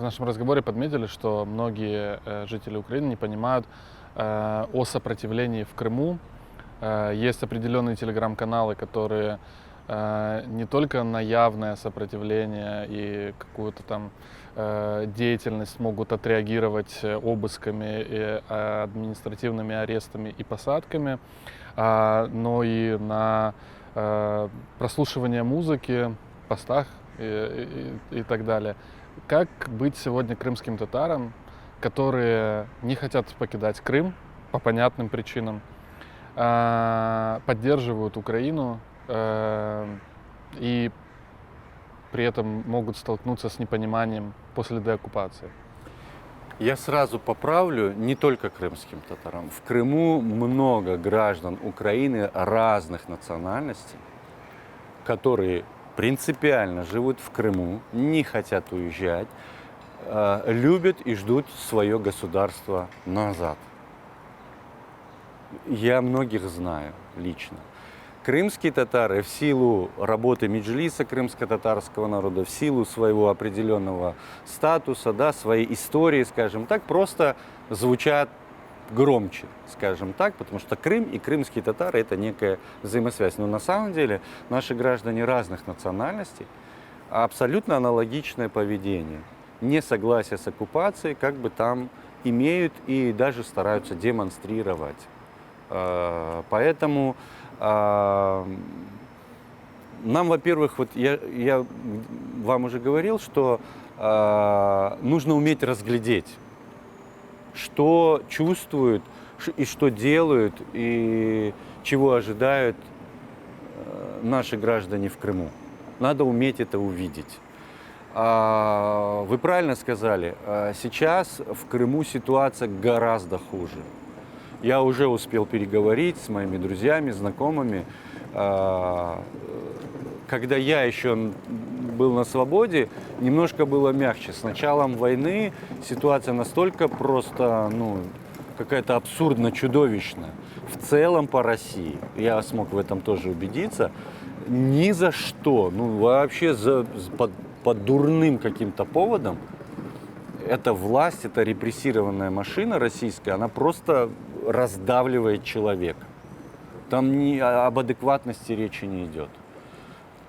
нашем разговоре подметили, что многие жители Украины не понимают о сопротивлении в Крыму. Есть определенные телеграм-каналы, которые не только на явное сопротивление и какую-то там деятельность могут отреагировать обысками, и административными арестами и посадками, но и на прослушивание музыки, постах и так далее. Как быть сегодня крымским татарам, которые не хотят покидать Крым по понятным причинам, поддерживают Украину и при этом могут столкнуться с непониманием после деоккупации? Я сразу поправлю, не только крымским татарам. В Крыму много граждан Украины разных национальностей, которые принципиально живут в Крыму, не хотят уезжать, любят и ждут свое государство назад. Я многих знаю лично. Крымские татары в силу работы Меджлиса крымско-татарского народа, в силу своего определенного статуса, да, своей истории, скажем так, просто звучат громче, скажем так, потому что Крым и крымские татары – это некая взаимосвязь. Но на самом деле наши граждане разных национальностей, абсолютно аналогичное поведение. Несогласие с оккупацией как бы там имеют и даже стараются демонстрировать. Поэтому нам, во-первых, вот я вам уже говорил, что нужно уметь разглядеть, что чувствуют и что делают, и чего ожидают наши граждане в Крыму. Надо уметь это увидеть. Вы правильно сказали, сейчас в Крыму ситуация гораздо хуже. Я уже успел переговорить с моими друзьями, знакомыми. Когда я еще был на свободе, немножко было мягче. С началом войны ситуация настолько просто, какая-то абсурдно чудовищная. В целом по России, я смог в этом тоже убедиться, ни за что, вообще под дурным каким-то поводом, эта власть, эта репрессированная машина российская, она просто раздавливает человека. Там об адекватности речи не идет.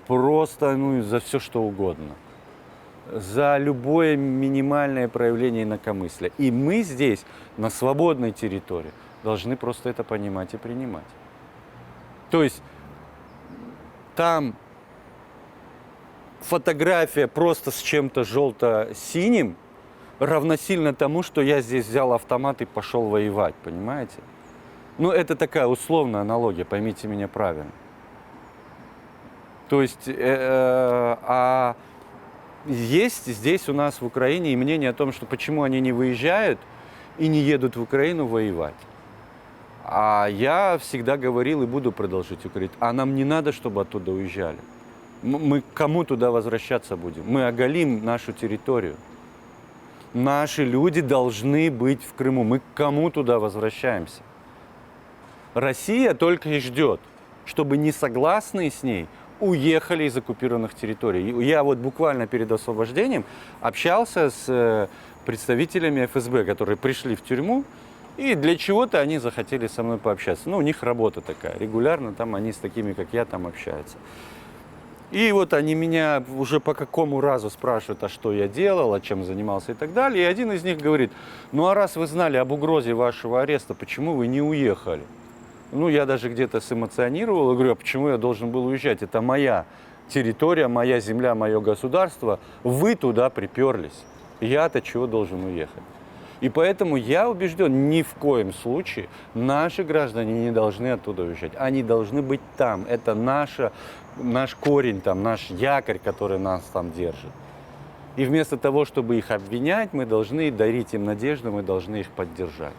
Просто, за все что угодно. За любое минимальное проявление инакомыслия. И мы здесь, на свободной территории, должны просто это понимать и принимать. То есть там фотография просто с чем-то желто-синим равносильно тому, что я здесь взял автомат и пошел воевать, понимаете? Это такая условная аналогия, поймите меня правильно. То есть, есть здесь у нас в Украине и мнение о том, что почему они не выезжают и не едут в Украину воевать. А я всегда говорил и буду продолжить говорить, а нам не надо, чтобы оттуда уезжали. Мы к кому туда возвращаться будем? Мы оголим нашу территорию. Наши люди должны быть в Крыму. Мы к кому туда возвращаемся? Россия только и ждет, чтобы несогласные с ней уехали из оккупированных территорий. Я вот буквально перед освобождением общался с представителями ФСБ, которые пришли в тюрьму, и для чего-то они захотели со мной пообщаться. У них работа такая, регулярно там они с такими, как я, там общаются. И вот они меня уже по какому разу спрашивают, а что я делал, а чем занимался и так далее. И один из них говорит, а раз вы знали об угрозе вашего ареста, почему вы не уехали? Я даже где-то сэмоционировал и говорю, а почему я должен был уезжать? Это моя территория, моя земля, мое государство. Вы туда приперлись. Я-то чего должен уехать? И поэтому я убежден, ни в коем случае наши граждане не должны оттуда уезжать. Они должны быть там. Это наш корень, там, наш якорь, который нас там держит. И вместо того, чтобы их обвинять, мы должны дарить им надежду, мы должны их поддержать.